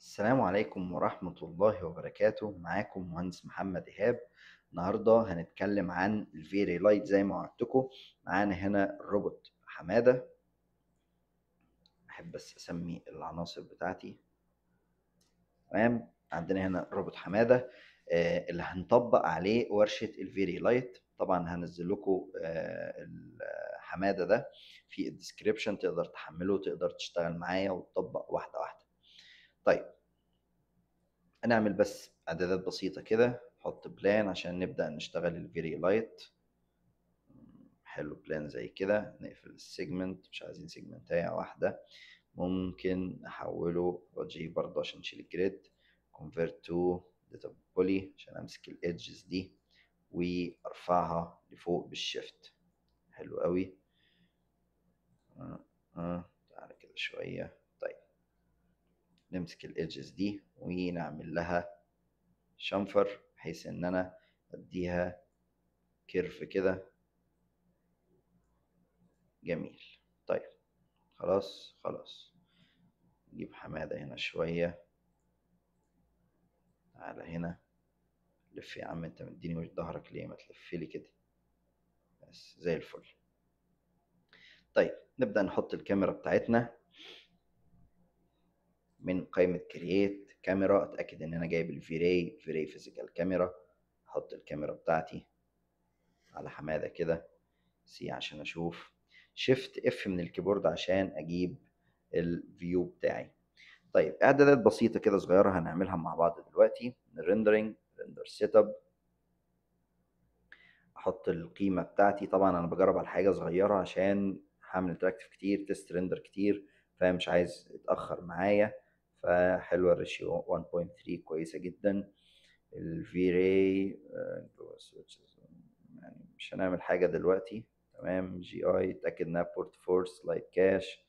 السلام عليكم ورحمة الله وبركاته. معاكم مهندس محمد إيهاب. النهاردة هنتكلم عن الفيري لايت زي ما وعدتكم. معانا هنا الروبوت حمادة. أحب بس أسمي العناصر بتاعتي. تمام، عندنا هنا الروبوت حمادة اللي هنطبق عليه ورشة الفيري لايت. طبعا هنزل لكم حمادة ده في الديسكريبشن، تقدر تحمله، تقدر تشتغل معايا وتطبق واحدة واحدة. طيب، هنعمل بس اعدادات بسيطة كده. نحط بلان عشان نبدأ نشتغل الفيري لايت. حلو، بلان زي كده. نقفل السيجمنت، مش عايزين سيجمنتاية واحدة. ممكن نحوله جي برضه عشان نشيل الجريد. convert to data poly عشان امسك الادجز دي وارفعها لفوق بالشيفت. حلو قوي. تعالى كده شوية. طيب، نمسك الادجز دي ونعمل لها شنفر بحيث ان انا اديها كيرف كده. جميل. طيب، خلاص نجيب حمادة هنا شوية. تعالى هنا. لف يا عم، انت مديني وش ظهرك ليه؟ ما تلفلي كده. بس زي الفل. طيب، نبدأ نحط الكاميرا بتاعتنا من قائمة كرييت كاميرا. اتأكد ان انا جايب الفيري فيزيكال كاميرا. احط الكاميرا بتاعتي على حمادة كده. سي عشان اشوف. شيفت اف من الكيبورد عشان اجيب الفيو بتاعي. طيب، اعدادات بسيطه كده صغيره هنعملها مع بعض دلوقتي. الريندرنج، ريندر سيت اب. احط القيمه بتاعتي. طبعا انا بجرب على حاجه صغيره عشان هعمل انتراكتيف كتير، تيست ريندر كتير، فمش عايز يتاخر معايا. فحلوه الريشيو 1.3 كويسه جدا. الفي راي يعني مش هنعمل حاجه دلوقتي. تمام. جي اي، اتاكد انها بورت فورس لايت كاش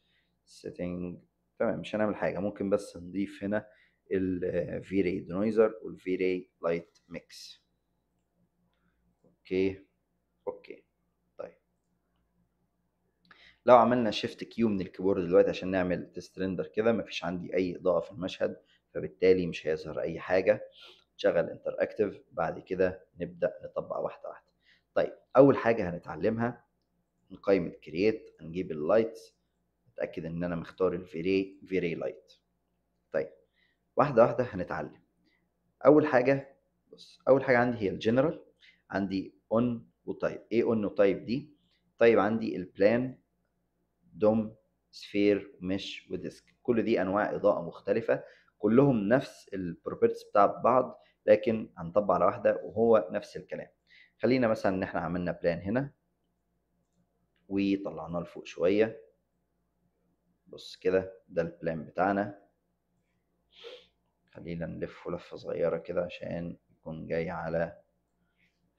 سيتنج. تمام، مش هنعمل حاجه. ممكن بس نضيف هنا الفي راي دينويزر والفي راي لايت ميكس. اوكي. طيب، لو عملنا شيفت كيو من الكيبورد دلوقتي عشان نعمل تيست ريندر كده، مفيش عندي اي اضاءه في المشهد، فبالتالي مش هيظهر اي حاجه. شغل انتر اكتف. بعد كده نبدا نطبق واحده واحده. طيب، اول حاجه هنتعلمها من قائمه كرييت هنجيب اللايتس. اتاكد ان انا مختار الفيري لايت. طيب، واحده واحده هنتعلم. اول حاجه، بص، اول حاجه عندي هي الجنرال. عندي اون وتايب. ايه اون وتايب دي؟ طيب، عندي البلان، دوم، سفير، مش، وديسك. كل دي انواع اضاءه مختلفه، كلهم نفس البروبرتيز بتاع بعض، لكن هنطبق على واحده وهو نفس الكلام. خلينا مثلا ان احنا عملنا بلان هنا وطلعناه لفوق شويه. بص كده، ده البلان بتاعنا. خلينا نلفه لفه صغيره كده عشان يكون جاي على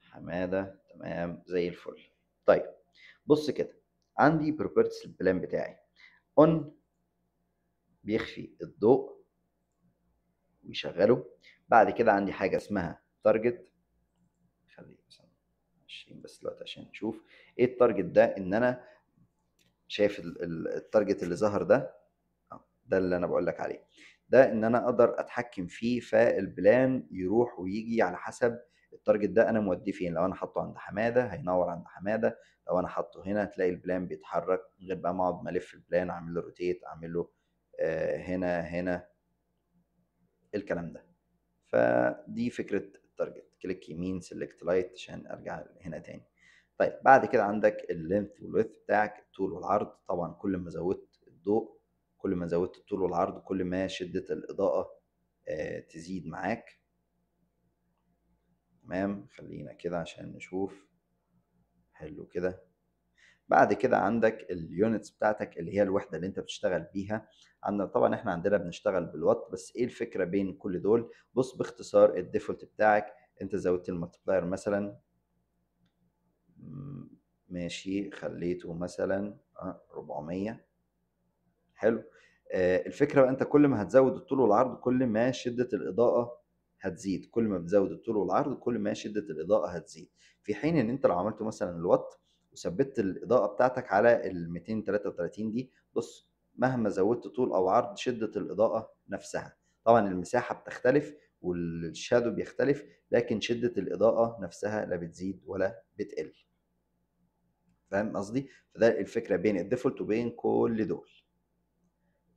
حماده. تمام، زي الفل. طيب، بص كده، عندي بروبرتيز البلان بتاعي. اون بيخفي الضوء ويشغله. بعد كده عندي حاجه اسمها تارجت. خليه مثلا 20 بس دلوقتي عشان نشوف ايه التارجت ده. ان انا شايف التارجت اللي ظهر ده. ده اللي انا بقول لك عليه. ده ان انا اقدر اتحكم فيه، فالبلان يروح ويجي على حسب التارجت ده انا موديه فين. لو انا حاطه عند حماده هينور عند حماده. لو انا حاطه هنا هتلاقي البلان بيتحرك من غير بقى ما اقعد الف البلان، اعمل له روتيت، اعمل له هنا الكلام ده. فدي فكرة التارجت. كليك يمين، سيلكت لايت عشان ارجع هنا تاني. طيب، بعد كده عندك اللينث والويدث بتاعك، الطول والعرض. طبعا كل ما زودت الضوء، كل ما زودت الطول والعرض، كل ما شدة الإضاءة تزيد معاك. تمام، خلينا كده عشان نشوف. حلو كده. بعد كده عندك اليونتس بتاعتك اللي هي الوحدة اللي انت بتشتغل بيها. عندنا طبعا احنا عندنا بنشتغل بالوات، بس ايه الفكرة بين كل دول؟ بص، باختصار الديفولت بتاعك انت زودت الملتبلاير مثلا. ماشي، خليته مثلا 400. حلو. الفكرة بقى، انت كل ما هتزود الطول والعرض كل ما شدة الإضاءة هتزيد. كل ما بتزود الطول والعرض كل ما شدة الإضاءة هتزيد. في حين ان انت لو عملته مثلا الوات وثبت الإضاءة بتاعتك على ال 233 دي، بص، مهما زودت طول او عرض شدة الإضاءة نفسها. طبعا المساحة بتختلف والشادو بيختلف، لكن شدة الإضاءة نفسها لا بتزيد ولا بتقل. فاهم قصدي؟ فده الفكرة بين الديفولت وبين كل دول.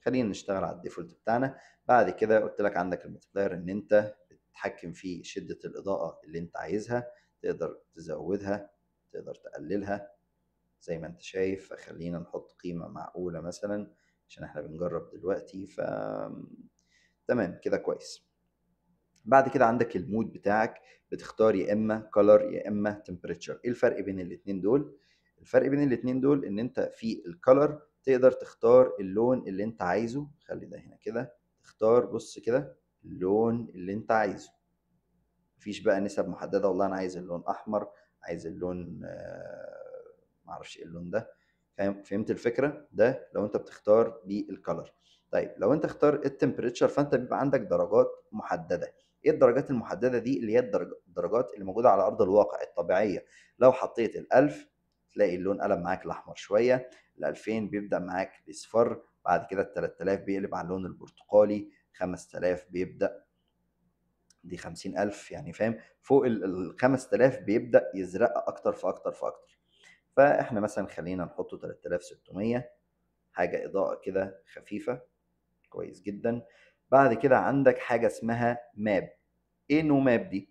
خلينا نشتغل على الديفولت بتاعنا. بعد كده قلت لك عندك الملتبلاير ان انت بتتحكم في شدة الإضاءة اللي انت عايزها، تقدر تزودها تقدر تقللها زي ما انت شايف. فخلينا نحط قيمة معقولة مثلا عشان احنا بنجرب دلوقتي. تمام كده كويس. بعد كده عندك المود بتاعك، بتختار يا اما color يا اما temperature. ايه الفرق بين الاتنين دول؟ الفرق بين الاتنين دول ان انت في الكالر تقدر تختار اللون اللي انت عايزه. خلي ده هنا كده، تختار بص كده اللون اللي انت عايزه. مفيش بقى نسب محددة، والله انا عايز اللون احمر، عايز اللون معرفش ايه اللون ده. فهمت الفكرة؟ ده لو انت بتختار بالكالر. طيب لو انت اختار التمبريتشر فانت بيبقى عندك درجات محددة. ايه الدرجات المحددة دي؟ اللي هي الدرجات اللي موجودة على ارض الواقع الطبيعية. لو حطيت ال1000 تلاقي اللون قلب معاك الاحمر شوية، ال2000 بيبدأ معاك باصفر، بعد كده ال3000 بيقلب على اللون البرتقالي، 5000 بيبدأ، دي 50,000 يعني فاهم، فوق ال 5000 بيبدأ يزرق أكتر فأكتر فأكتر. فإحنا مثلا خلينا نحطه 3600، حاجة إضاءة كده خفيفة، كويس جدا. بعد كده عندك حاجة اسمها ماب. إيه نو ماب دي؟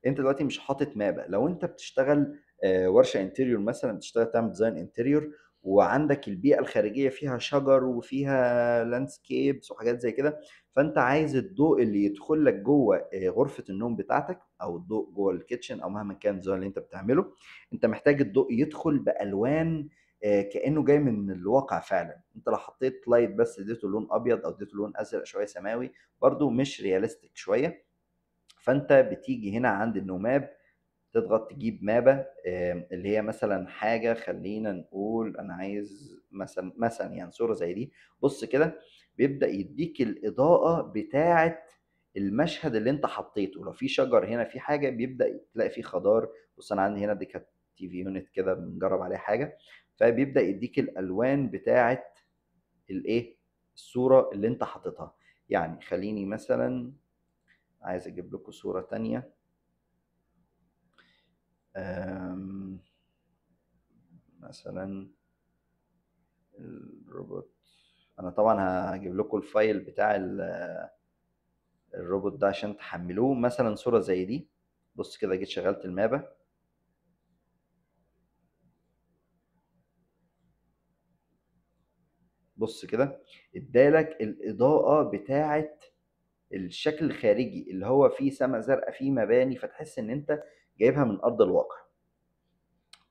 أنت دلوقتي مش حاطط مابة. لو أنت بتشتغل ورشة انتريور مثلا، بتشتغل تعمل ديزاين انتريور وعندك البيئة الخارجية فيها شجر وفيها لاندسكيبس وحاجات زي كده، فانت عايز الضوء اللي يدخل لك جوه غرفة النوم بتاعتك او الضوء جوه الكيتشن او مهما كان الديزاين اللي انت بتعمله، انت محتاج الضوء يدخل بألوان كأنه جاي من الواقع فعلا. انت لو حطيت لايت بس اديته لون ابيض او اديته لون ازرق شوية سماوي برضو مش رياليستيك شوية. فانت بتيجي هنا عند النوماب، تضغط تجيب مابة اللي هي مثلا حاجة، خلينا نقول أنا عايز مثلا يعني صورة زي دي. بص كده بيبدأ يديك الإضاءة بتاعة المشهد اللي أنت حطيته. لو في شجر هنا في حاجة بيبدأ تلاقي فيه خضار. بص أنا عندي هنا دي كانت تي في يونت كده بنجرب عليها حاجة، فبيبدأ يديك الألوان بتاعة الإيه، الصورة اللي أنت حاططها. يعني خليني مثلا عايز أجيب لكم صورة تانية. مثلا الروبوت، انا طبعا هجيب لكم الفايل بتاع الروبوت ده عشان تحملوه. مثلا صورة زي دي، بص كده جيت شغلت المابة، بص كده ادالك الإضاءة بتاعة الشكل الخارجي اللي هو فيه سما زرقاء، فيه مباني، فتحس ان انت جايبها من ارض الواقع.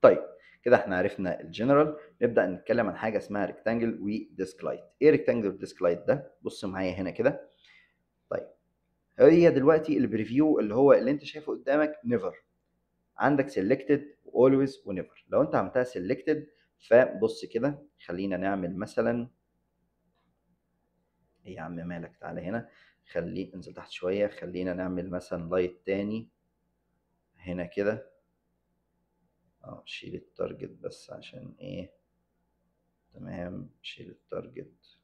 طيب كده احنا عرفنا الجنرال. نبدأ نتكلم عن حاجة اسمها ريكتانجل وديسك لايت. ايه ريكتانجل وديسك لايت ده؟ بص معايا هنا كده. طيب هي دلوقتي البريفيو اللي هو اللي انت شايفه قدامك نيفر، عندك selected always ونيفر. لو انت عملتها selected فبص كده، خلينا نعمل مثلا ايه يا عم مالك، تعالى هنا، خلي انزل تحت شوية، خلينا نعمل مثلا لايت تاني هنا كده. شيل التارجت بس عشان ايه، تمام شيل التارجت.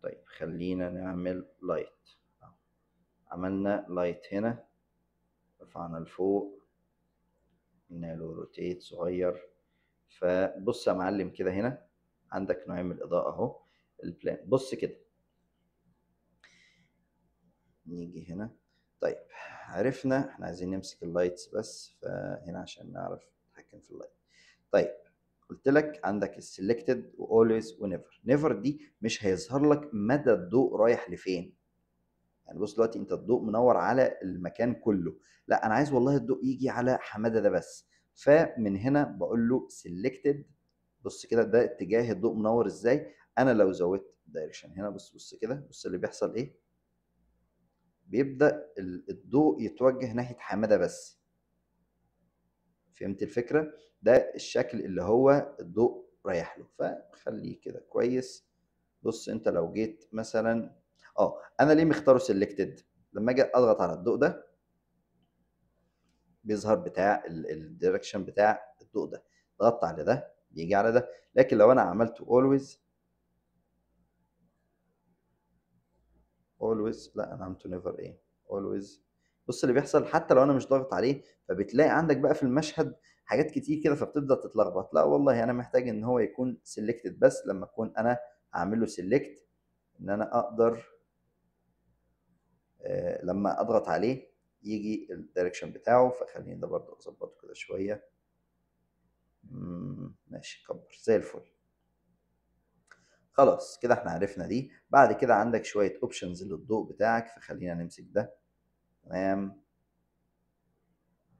طيب خلينا نعمل لايت. عملنا لايت هنا، رفعنا لفوق، قلنا له روتيت صغير. فبص يا معلم كده، هنا عندك نوعين من الإضاءة أهو. البلان بص كده، نيجي هنا. طيب عرفنا احنا عايزين نمسك اللايتس بس، فهنا عشان نعرف نتحكم في اللايت. طيب قلت لك عندك السلكتد واولويز ونيفر. نيفر دي مش هيظهر لك مدى الضوء رايح لفين. يعني بص دلوقتي انت الضوء منور على المكان كله، لا انا عايز والله الضوء يجي على حماده ده بس. فمن هنا بقول له سلكتد، بص كده ده اتجاه الضوء منور ازاي. انا لو زودت الدايركشن هنا، بص كده، بص اللي بيحصل ايه، بيبدأ الضوء يتوجه ناحية حمادة بس. فهمت الفكرة؟ ده الشكل اللي هو الضوء رايح له. فخليه كده كويس. بص انت لو جيت مثلا انا ليه مختاره سيلكتد؟ لما اجي اضغط على الضوء ده بيظهر بتاع الدايركشن بتاع الضوء ده، ضغطت على ده بيجي على ده. لكن لو انا عملته اولويز always، لا انا عملته never ايه always. بص اللي بيحصل حتى لو انا مش ضاغط عليه، فبتلاقي عندك بقى في المشهد حاجات كتير كده فبتبدأ تتلخبط. لا والله انا محتاج ان هو يكون selected بس لما اكون انا اعمل له select، ان انا اقدر لما اضغط عليه يجي الدايركشن بتاعه. فخليني ده برضه اظبطه كده شويه. ماشي، كبر زي الفل. خلاص كده احنا عرفنا دي. بعد كده عندك شويه اوبشنز للضوء بتاعك، فخلينا نمسك ده. تمام،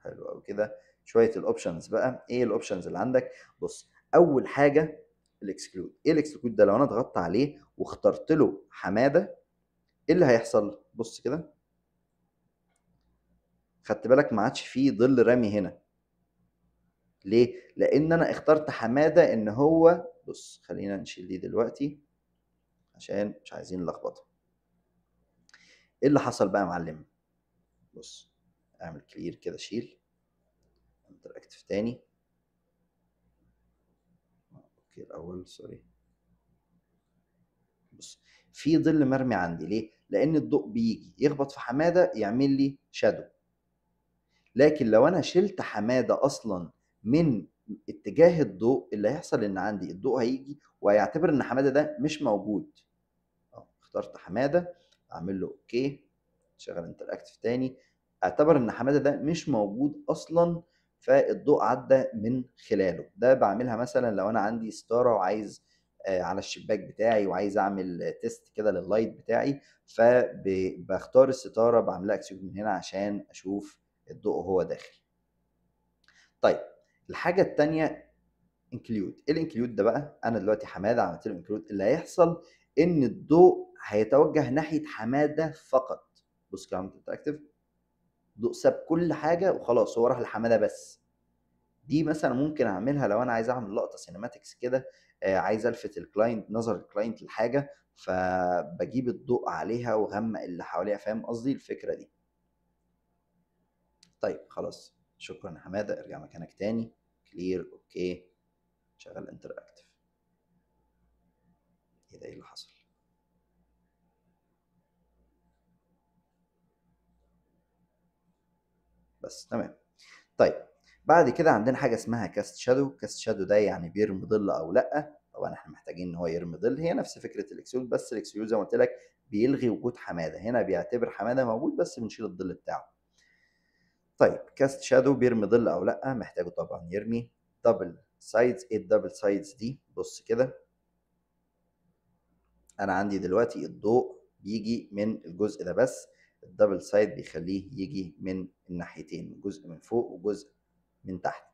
حلو قوي كده. شويه الاوبشنز بقى، ايه الاوبشنز اللي عندك؟ بص، اول حاجه الاكسكلود. ايه الاكسكلود ده؟ لو انا ضغطت عليه واخترت له حماده، ايه اللي هيحصل؟ بص كده، خدت بالك ما عادش فيه ظل رامي هنا. ليه؟ لان انا اخترت حماده ان هو، بص خلينا نشيل دي دلوقتي عشان مش عايزين نلخبطها. ايه اللي حصل بقى يا معلم؟ بص، اعمل كلير كده، شيل انتراكتيف تاني. اوكي الاول سوري. بص، في ظل مرمي عندي. ليه؟ لان الضوء بيجي يخبط في حماده يعمل لي شادو. لكن لو انا شلت حماده اصلا من اتجاه الضوء، اللي هيحصل ان عندي الضوء هيجي وهيعتبر ان حماده ده مش موجود. اخترت حماده، اعمل له اوكي، شغل انتراكتيف تاني، اعتبر ان حماده ده مش موجود اصلا، فالضوء عدى من خلاله. ده بعملها مثلا لو انا عندي ستاره وعايز على الشباك بتاعي وعايز اعمل تيست كده لللايت بتاعي، فبختار الستاره بعملها اكسكلود من هنا عشان اشوف الضوء وهو داخل. طيب الحاجه التانيه انكلود. ايه الانكلود ده بقى؟ انا دلوقتي حماده عملت له انكلود، اللي هيحصل ان الضوء هيتوجه ناحيه حماده فقط. بص كده، عملت انتراكتيف، الضوء ساب كل حاجه وخلاص هو راح لحماده بس. دي مثلا ممكن اعملها لو انا عايز اعمل لقطه سينماتكس كده، عايز الفت الكلاينت، نظر الكلاينت لحاجه، فبجيب الضوء عليها وغمق اللي حواليها. فاهم قصدي الفكره دي؟ طيب خلاص، شكرا يا حماده، ارجع مكانك تاني. كلير، اوكي، شغل انتراكتيف. ايه ده؟ ايه اللي حصل؟ بس تمام. طيب بعد كده عندنا حاجه اسمها كاست شادو. كاست شادو ده يعني بيرمي ظل او لا. طبعا احنا محتاجين ان هو يرمي ظل. هي نفس فكره الاكسيود، بس الاكسيود زي ما قلت لك بيلغي وجود حماده. هنا بيعتبر حماده موجود بس بنشيل الظل بتاعه. طيب كاست شادو بيرمي ظل او لا؟ محتاجه طبعا يرمي. دبل سايدز. ايه الدبل سايدز دي؟ بص كده، انا عندي دلوقتي الضوء بيجي من الجزء ده بس، الدبل سايد بيخليه يجي من الناحيتين، جزء من فوق وجزء من تحت.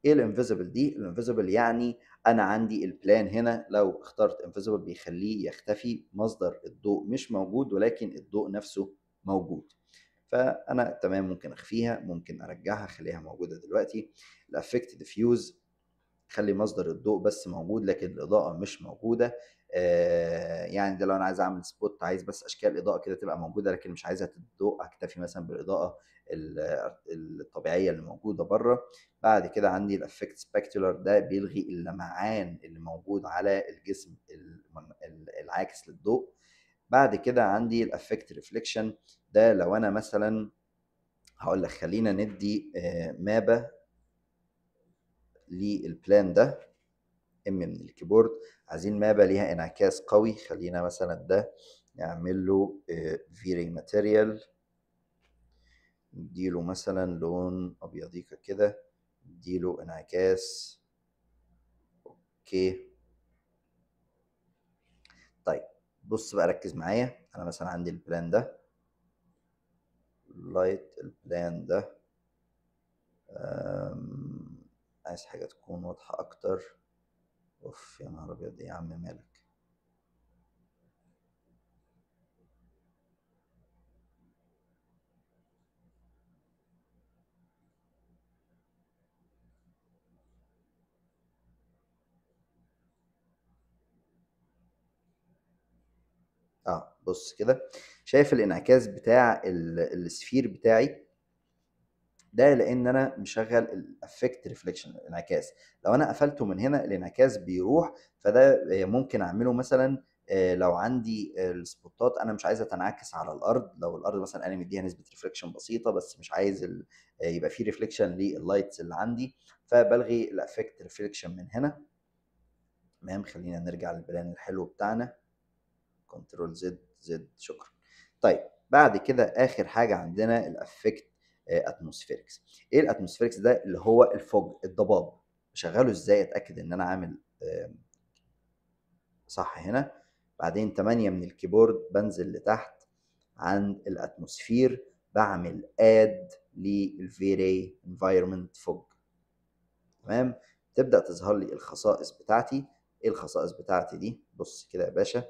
ايه الانفيزبل دي؟ الانفيزبل يعني انا عندي البلان هنا لو اخترت انفيزبل بيخليه يختفي، مصدر الضوء مش موجود ولكن الضوء نفسه موجود. فانا تمام، ممكن اخفيها، ممكن ارجعها اخليها موجوده دلوقتي. الافكت ديفيوز، خلي مصدر الضوء بس موجود لكن الاضاءه مش موجوده. يعني ده لو انا عايز اعمل سبوت، عايز بس اشكال اضاءه كده تبقى موجوده لكن مش عايزها الضوء، اكتفي مثلا بالاضاءه الطبيعيه اللي موجوده بره. بعد كده عندي الافكت سبكتولار، ده بيلغي اللمعان اللي موجود على الجسم العاكس للضوء. بعد كده عندي الافكت ريفليكشن، ده لو انا مثلا هقول لك خلينا ندي مابة للبلان ده، من الكيبورد. عايزين مابة ليها انعكاس قوي، خلينا مثلا ده نعمل له فيري ماتيريال، نديله مثلا لون ابيضيكا كده، نديله انعكاس. اوكي. طيب بص بقى، ركز معايا. انا مثلا عندي البلان ده لايت، البلان ده عايز حاجة تكون واضحة اكتر. اوف يا نهار ابيض، ايه يا عم مالك؟ بص كده، شايف الانعكاس بتاع السفير بتاعي ده؟ لان انا مشغل الافكت ريفليكشن، الانعكاس. لو انا قفلته من هنا الانعكاس بيروح، فده ممكن اعمله مثلا لو عندي السبوتات انا مش عايزها تنعكس على الارض، لو الارض مثلا انا مديها نسبه ريفليكشن بسيطه بس مش عايز يبقى في ريفليكشن لللايتس اللي عندي، فبلغي الافكت ريفليكشن من هنا. تمام، خلينا نرجع للبلان الحلو بتاعنا، كنترول زد زد، شكرا. طيب بعد كده اخر حاجه عندنا الافكت اتموسفيركس. ايه الاتموسفيركس ده؟ اللي هو الفوج، الضباب. بشغله ازاي؟ اتاكد ان انا عامل صح هنا، بعدين 8 من الكيبورد بنزل لتحت عند الاتموسفير، بعمل اد للفيري انفايرمنت فوج. تمام، تبدا تظهر لي الخصائص بتاعتي. ايه الخصائص بتاعتي دي؟ بص كده يا باشا،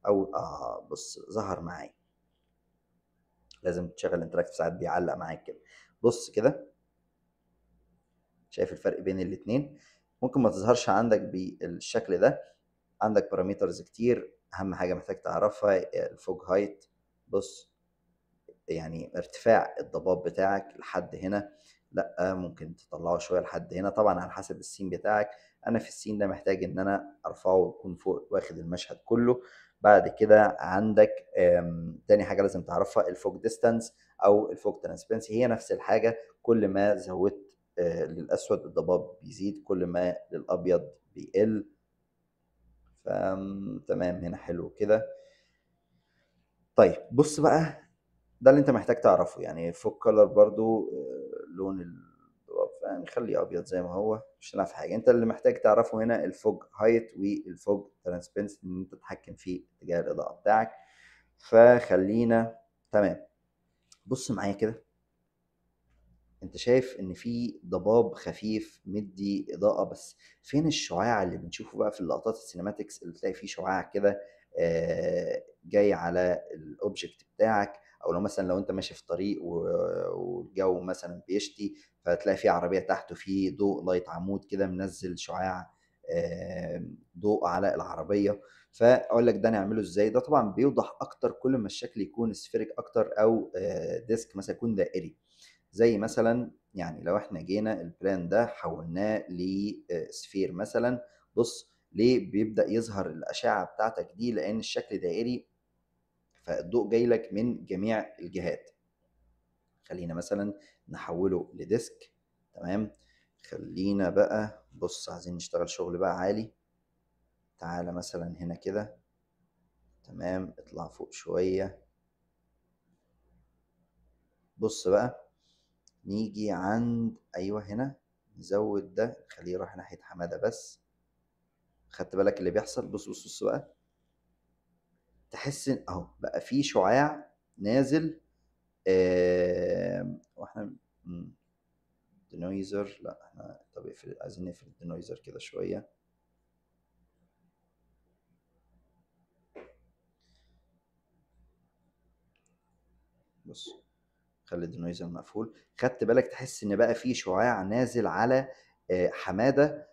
او بص ظهر معايا، لازم تشغل انتراكتيف ساعات بيعلق معاك كده. بص كده، شايف الفرق بين الاتنين؟ ممكن ما تظهرش عندك بالشكل ده، عندك بارامترز كتير، اهم حاجه محتاج تعرفها الفوج هايت. بص يعني ارتفاع الضباب بتاعك لحد هنا، لا ممكن تطلعه شويه لحد هنا، طبعا على حسب السين بتاعك. انا في السين ده محتاج ان انا ارفعه يكون فوق واخد المشهد كله. بعد كده عندك تاني حاجه لازم تعرفها الفوج ديستانس او الفوج ترانسبيرنسي، هي نفس الحاجه، كل ما زودت للاسود الضباب بيزيد، كل ما للابيض بيقل. تمام هنا حلو كده. طيب بص بقى، ده اللي انت محتاج تعرفه، يعني فوق كلر برضو لون الضباب يعني خليه ابيض زي ما هو، مش هنعرف حاجه. انت اللي محتاج تعرفه هنا الفوج هايت والفوج ترانسبيرنسي، ان انت تتحكم في اتجاه الاضاءه بتاعك. فخلينا تمام. بص معايا كده، انت شايف ان في ضباب خفيف مدي اضاءه، بس فين الشعاع اللي بنشوفه بقى في اللقطات السينماتكس، اللي تلاقي فيه شعاع كده جاي على الاوبجكت بتاعك، او لو مثلا لو انت ماشي في طريق والجو مثلا بيشتي، فتلاقي في عربيه تحته في ضوء لايت عمود كده منزل شعاع ضوء على العربيه. فاقول لك ده نعمله ازاي؟ ده طبعا بيوضح اكتر كل ما الشكل يكون سفيريك اكتر، او ديسك مثلا يكون دائري. زي مثلا يعني لو احنا جينا البلان ده حولناه لسفير مثلا، بص ليه بيبدأ يظهر الأشعة بتاعتك دي؟ لأن الشكل دائري، فالضوء جاي لك من جميع الجهات. خلينا مثلا نحوله لديسك. تمام، خلينا بقى بص عايزين نشتغل شغل بقى عالي. تعالى مثلا هنا كده، تمام، اطلع فوق شوية. بص بقى، نيجي عند ايوه هنا، نزود ده نخليه يروح ناحية حمادة بس. خدت بالك اللي بيحصل؟ بص بص بص بقى، تحس ان اهو بقى في شعاع نازل. واحنا دينويزر، لا احنا طب اقفل، عايزين نقفل الدينويزر كده شوية. بص خلي الدينويزر مقفول. خدت بالك تحس ان بقى في شعاع نازل على حمادة،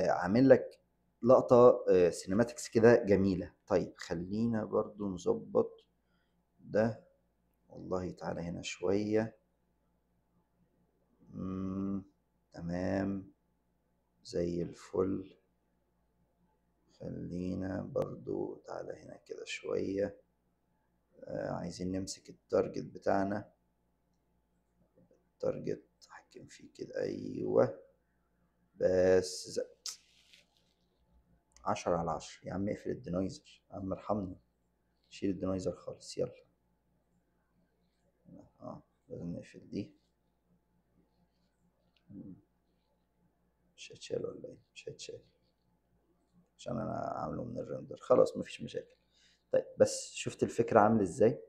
عامل لك لقطة سينماتكس كده جميلة. طيب خلينا برضو نظبط ده، والله تعالى هنا شوية. تمام زي الفل. خلينا برضو تعالى هنا كده شوية. عايزين نمسك التارجت بتاعنا، التارجت نتحكم فيه كده، أيوه. بس 10/10 يا عم، اقفل الدينويزر يا عم، ارحمنا، شيل الدينويزر خالص يلا. لازم نقفل دي. مش هتشال ولا ايه؟ مش هتشال عشان انا عامله من الرندر، خلاص مفيش مشاكل. طيب بس شفت الفكرة عامل ازاي؟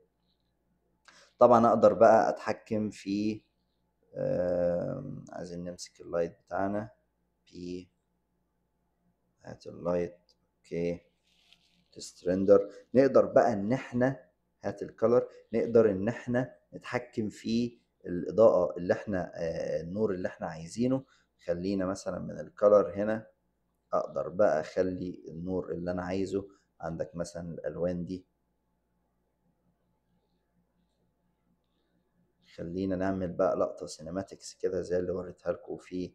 طبعا اقدر بقى اتحكم في عايزين نمسك اللايت بتاعنا، في هات اللايت، اوكي، تست ريندر. نقدر بقى ان احنا هات الكالر، نقدر ان احنا نتحكم في الاضاءة اللي احنا النور اللي احنا عايزينه. خلينا مثلا من الكالر هنا اقدر بقى اخلي النور اللي انا عايزه. عندك مثلا الالوان دي، خلينا نعمل بقى لقطة سينماتكس كده زي اللي وريتها لكم في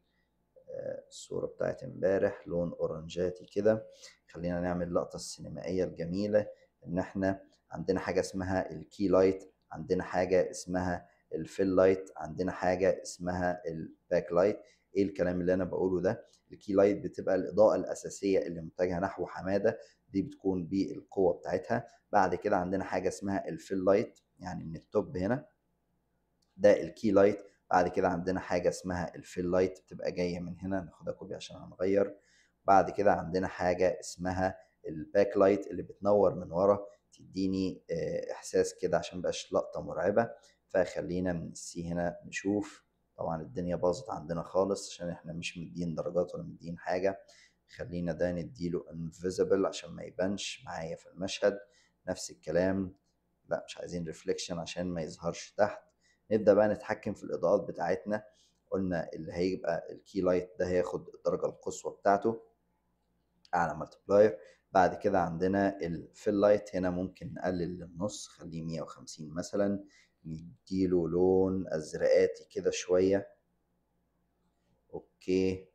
الصورة بتاعت امبارح لون اورنجاتي كده. خلينا نعمل اللقطة السينمائية الجميلة، ان احنا عندنا حاجة اسمها الكي لايت، عندنا حاجة اسمها الفيل لايت، عندنا حاجة اسمها الباك لايت. ايه الكلام اللي انا بقوله ده؟ الكي لايت بتبقى الاضاءة الاساسية اللي متجهة نحو حمادة، دي بتكون بالقوة بتاعتها. بعد كده عندنا حاجة اسمها الفيل لايت، يعني من التوب هنا ده الكي لايت. بعد كده عندنا حاجة اسمها الفيل لايت، بتبقى جاية من هنا، ناخدها كوبي عشان هنغير. بعد كده عندنا حاجة اسمها الباك لايت اللي بتنور من ورا، تديني احساس كده عشان مبقاش لقطة مرعبة. فخلينا من السي هنا نشوف. طبعا الدنيا باظت عندنا خالص عشان احنا مش مدين درجات ولا مدين حاجة. خلينا ده نديله invisible عشان ما يبانش معايا في المشهد. نفس الكلام، لا مش عايزين ريفليكشن عشان ما يظهرش تحت. نبدأ بقى نتحكم في الإضاءات بتاعتنا. قلنا اللي هيبقى الكي لايت ده هياخد الدرجة القصوى بتاعته، أعلى مالتبلاير. بعد كده عندنا الفيل لايت، هنا ممكن نقلل للنص، خليه 150 مثلا، نديله لون أزرقاتي كده شوية. أوكي،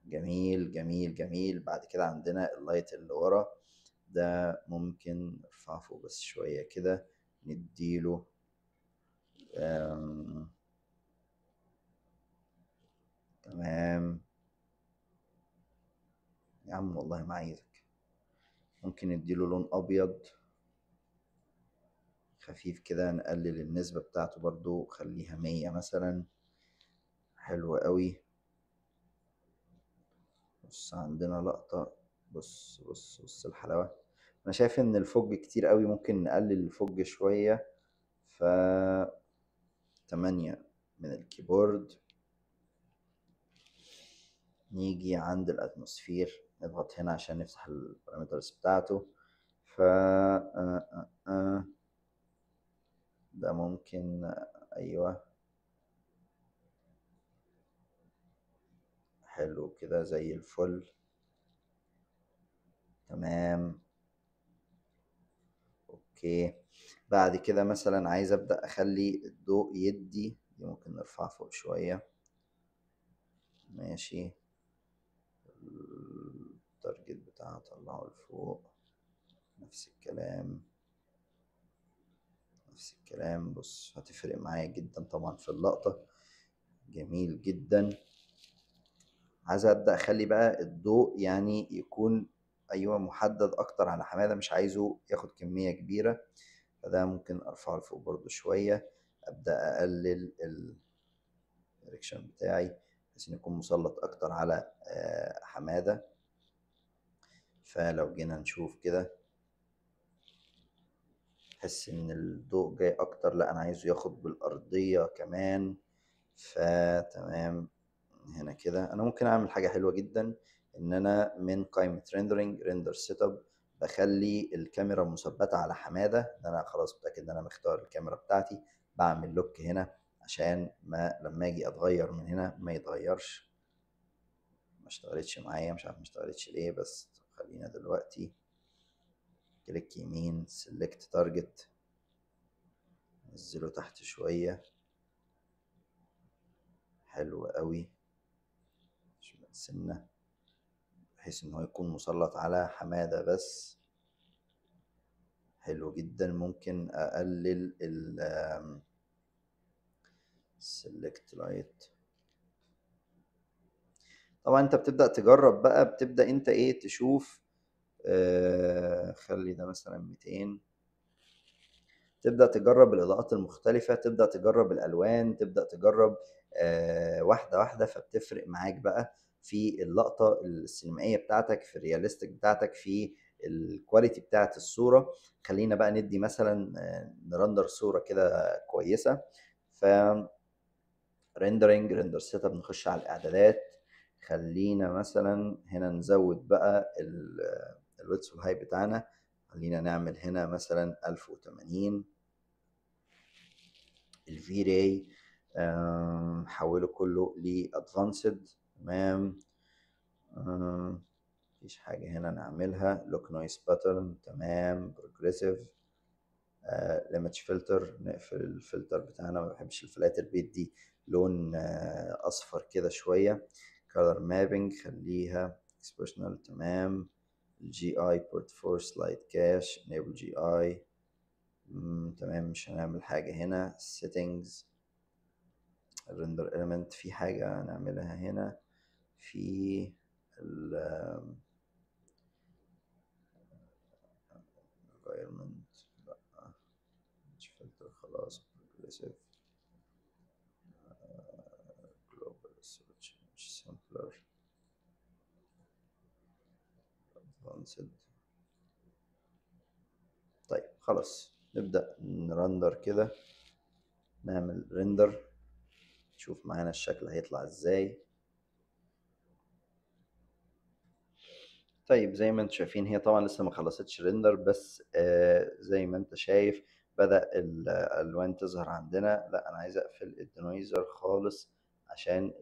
جميل جميل جميل. بعد كده عندنا اللايت اللي ورا ده ممكن نرفعه فوق بس شوية كده، نديله تمام يا عم والله ما عايزك. ممكن نديله لون ابيض خفيف كده، نقلل النسبة بتاعته برضو، خليها 100 مثلا. حلو قوي. بص عندنا لقطة، بص بص بص الحلاوة. انا شايف ان الفوج كتير قوي، ممكن نقلل الفوج شوية. ف 8 من الكيبورد. نيجي عند الاتموسفير، نضغط هنا عشان نفتح البارامترز بتاعته. ف ده ممكن، ايوه حلو كده زي الفل. تمام. اوكي. بعد كده مثلا عايز ابدا اخلي الضوء يدي، دي ممكن نرفعها فوق شويه. ماشي. التارجت بتاعها طلعه لفوق. نفس الكلام نفس الكلام. بص هتفرق معايا جدا طبعا في اللقطه. جميل جدا. عايز ابدا اخلي بقى الضوء يعني يكون ايوه محدد اكتر على حماده، مش عايزه ياخد كميه كبيره. فده ممكن ارفعه لفوق برضو شويه. ابدا اقلل الدايركشن بتاعي بحيث انه يكون مسلط اكتر على حماده. فلو جينا نشوف كده، تحس ان الضوء جاي اكتر، لا انا عايزه ياخد بالارضيه كمان. فتمام. هنا كده انا ممكن اعمل حاجه حلوه جدا، ان انا من قائمه ريندر سيت اب بخلي الكاميرا مثبته على حماده، ان انا خلاص متاكد ان انا مختار الكاميرا بتاعتي. بعمل لوك هنا عشان ما لما اجي اتغير من هنا ما يتغيرش. ما اشتغلتش معايا، مش عارف ما اشتغلتش ليه، بس خلينا دلوقتي كليك يمين سيلكت تارجت، نزله تحت شويه. حلو قوي. سنه بحيث ان هو يكون مسلط على حمادة بس. حلو جدا. ممكن اقلل ال select light. طبعا انت بتبدأ تجرب بقى، بتبدأ انت ايه تشوف. خلي ده مثلا 200. تبدأ تجرب الإضاءات المختلفة، تبدأ تجرب الألوان، تبدأ تجرب واحدة واحدة. فبتفرق معاك بقى في اللقطة السينمائية بتاعتك، في الرياليستيك بتاعتك، في الكواليتي بتاعت الصورة. خلينا بقى ندي مثلا نرندر صورة كده كويسة. ف ريندر سيت اب، نخش على الإعدادات. خلينا مثلا هنا نزود بقى الويدث والهاي بتاعنا. خلينا نعمل هنا مثلا 1080. الفي راي حوله كله لادفانسد. تمام. مفيش حاجة هنا نعملها. لوك نويز باترن تمام. بروجريسيف الايمج فلتر، نقفل الفلتر بتاعنا، ما بحبش الفلات البيت دي لون اصفر كده شويه. color mapping خليها expressional، تمام. الجي اي port 4 slide cache enable جي اي، تمام. مش هنعمل حاجه هنا. settings الريندر element في حاجه نعملها هنا في ال environment، لا مش فلتر خلاص. progressive global search مش sampler advanced. طيب خلاص نبدأ نرندر كده، نعمل ريندر نشوف معانا الشكل هيطلع ازاي. طيب زي ما انتم شايفين هي طبعا لسه ما خلصتش ريندر، بس زي ما انت شايف بدأ الألوان تظهر عندنا. لا أنا عايز أقفل الدنويزر خالص عشان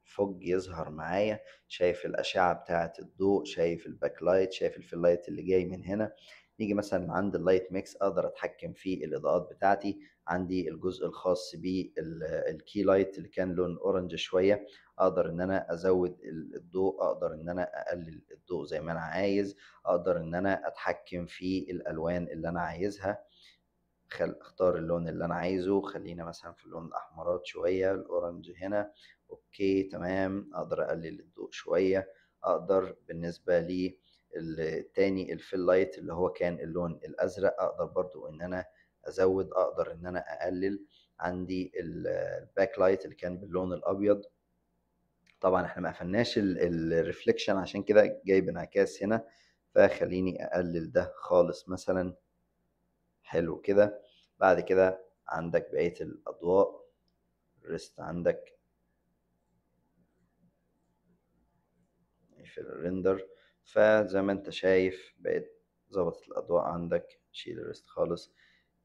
الفوج يظهر معايا. شايف الأشعة بتاعة الضوء، شايف الباك لايت، شايف الفيل لايت اللي جاي من هنا. نيجي مثلا عند اللايت ميكس، أقدر أتحكم في الإضاءات بتاعتي. عندي الجزء الخاص بالكي لايت اللي كان لون أورنج شوية، اقدر ان انا ازود الضوء، اقدر ان انا اقلل الضوء زي ما انا عايز، اقدر ان انا اتحكم في الالوان اللي انا عايزها. اختار اللون اللي انا عايزه، خلينا مثلا في اللون الاحمرات شوية، الاورنج هنا، اوكي تمام. اقدر اقلل الضوء شوية. اقدر بالنسبة لي التاني الفيل لايت اللي هو كان اللون الازرق، اقدر برضو ان انا ازود، اقدر ان انا اقلل. عندي الباك لايت اللي كان باللون الابيض، طبعا احنا ما قفلناش الريفليكشن عشان كده جايب انعكاس هنا، فخليني اقلل ده خالص مثلا. حلو كده. بعد كده عندك بقية الاضواء، الريست عندك في الريندر. فزي ما انت شايف بقيت ظبطت الاضواء عندك. شيل الريست خالص.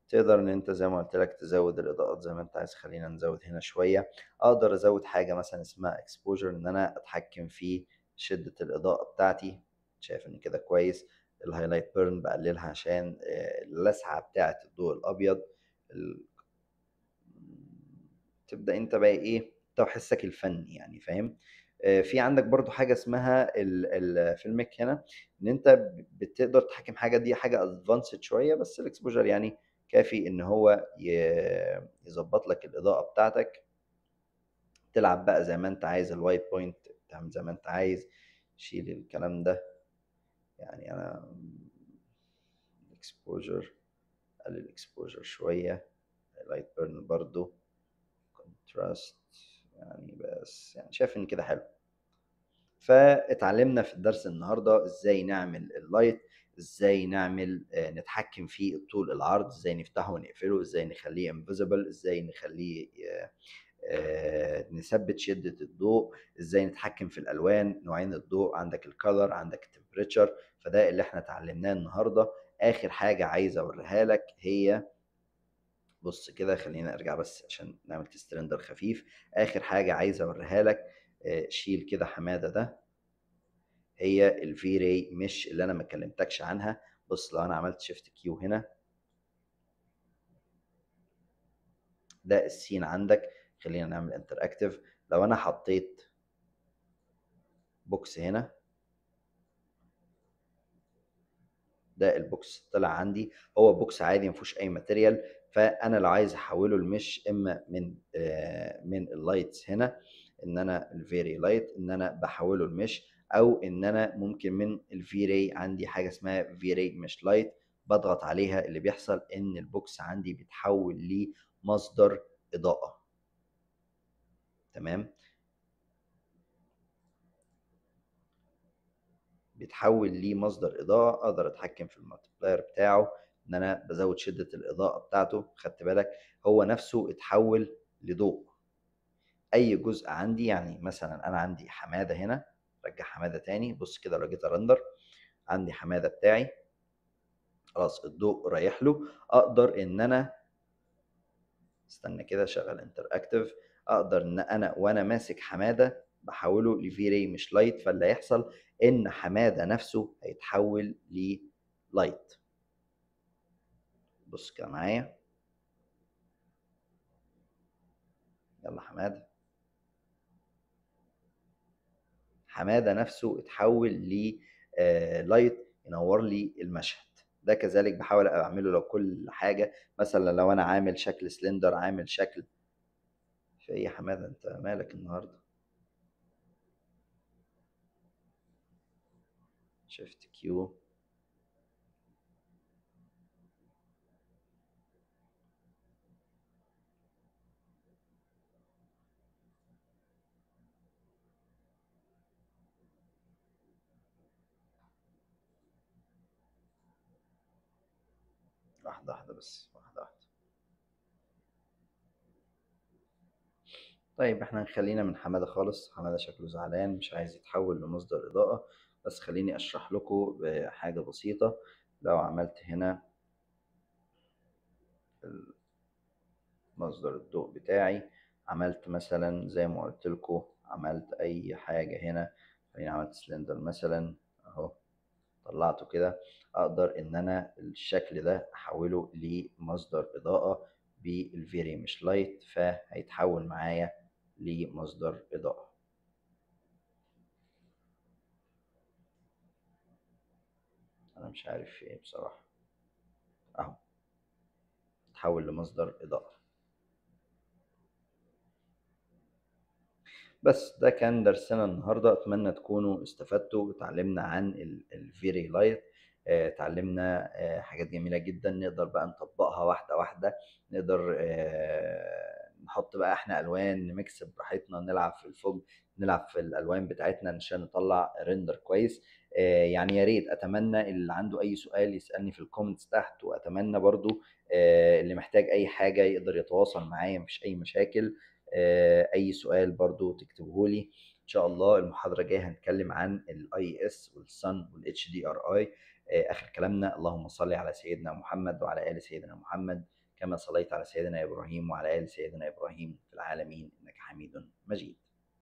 تقدر ان انت زي ما قلت لك تزود الاضاءات زي ما انت عايز. خلينا نزود هنا شوية. اقدر ازود حاجة مثلا اسمها اكسبوجر، ان انا اتحكم في شدة الاضاءة بتاعتي. شايف ان كده كويس. الهايلايت بيرن بقللها عشان اللسعة بتاعة الضوء الابيض. تبدأ انت بقى ايه توحسك الفني يعني، فاهم. في عندك برضو حاجة اسمها في الميك هنا، ان انت بتقدر تحكم حاجة، دي حاجة ادفانسد شوية، بس الاكسبوجر يعني كافي ان هو يظبط لك الاضاءة بتاعتك. تلعب بقى زي ما انت عايز، الوايت بوينت تعمل زي ما انت عايز. شيل الكلام ده. يعني انا الاكسبوجر، قلل الاكسبوجر شوية. لايت بيرن برضو، كونتراست يعني، بس يعني شايف ان كده حلو. فاتعلمنا في الدرس النهارده ازاي نعمل اللايت، ازاي نعمل نتحكم في الطول العرض، ازاي نفتحه ونقفله، ازاي نخليه انفيزبل، ازاي نخليه نثبت شدة الضوء، ازاي نتحكم في الالوان، نوعين الضوء، عندك الكالر، عندك التمبريتشر. فده اللي احنا اتعلمناه النهارده. اخر حاجة عايز اوريها لك هي، بص كده خلينا ارجع بس عشان نعمل تيست ريندر خفيف. اخر حاجة عايز اوريها لك، شيل كده حمادة ده، هي الفي راي مش اللي انا ما كلمتكش عنها. بص لو انا عملت شيفت كيو هنا، ده السين عندك. خلينا نعمل انتر اكتف. لو انا حطيت بوكس هنا، ده البوكس طلع عندي هو بوكس عادي ما فيهوش اي ماتيريال. فانا لو عايز احوله لمش، اما من اللايتس هنا، ان انا الفيري لايت ان انا بحوله لمش، او ان انا ممكن من الفي راي، عندي حاجه اسمها في راي مش لايت، بضغط عليها اللي بيحصل ان البوكس عندي بيتحول لمصدر اضاءه. تمام. بيتحول لمصدر اضاءه. اقدر اتحكم في المالتيبلاير بتاعه، ان انا بزود شده الاضاءه بتاعته. خدت بالك هو نفسه اتحول لضوء. اي جزء عندي يعني مثلا انا عندي حماده هنا، رجع حماده تاني. بص كده لو جيت ارندر، عندي حماده بتاعي خلاص الضوء رايح له. اقدر ان انا استنى كده شغل انتر اكتف، اقدر ان انا وانا ماسك حماده بحوله لفي راي مش لايت. فاللي هيحصل ان حماده نفسه هيتحول للايت. بص كده معايا، يلا حمادة. حمادة نفسه اتحول ل لايت ينور لي المشهد. ده كذلك بحاول اعمله لو كل حاجة، مثلا لو انا عامل شكل سلندر، عامل شكل في ايه. يا حمادة انت مالك النهاردة؟ شيفت كيو. واحدة واحدة بس، واحدة واحدة. طيب احنا خلينا من حمادة خالص. حمادة شكله زعلان مش عايز يتحول لمصدر إضاءة. بس خليني أشرح لكم بحاجة بسيطة. لو عملت هنا مصدر الضوء بتاعي، عملت مثلا زي ما قلت لكم، عملت أي حاجة هنا، خليني عملت سلندر مثلا أهو، طلعته كده، أقدر إن أنا الشكل ده أحوله لمصدر إضاءة بالفيري مش لايت، فهيتحول معايا لمصدر إضاءة. أنا مش عارف في إيه بصراحة، أهو تحول لمصدر إضاءة. بس ده كان درسنا النهاردة. أتمنى تكونوا استفدتوا وتعلمنا عن الفيري لايت. اتعلمنا حاجات جميلة جدا نقدر بقى نطبقها واحدة واحدة. نقدر نحط بقى احنا ألوان، نميكس براحتنا، نلعب في الفوج، نلعب في الألوان بتاعتنا عشان نطلع ريندر كويس. يعني يا ريت، أتمنى اللي عنده أي سؤال يسألني في الكومنتس تحت، وأتمنى برضو اللي محتاج أي حاجة يقدر يتواصل معايا، مفيش أي مشاكل. اي سؤال برضو تكتبه لي. ان شاء الله المحاضره الجايه هنتكلم عن الاي اس والسن والاتش دي ار اي. اخر كلامنا اللهم صل على سيدنا محمد وعلى ال سيدنا محمد، كما صليت على سيدنا ابراهيم وعلى ال سيدنا ابراهيم في العالمين انك حميد مجيد.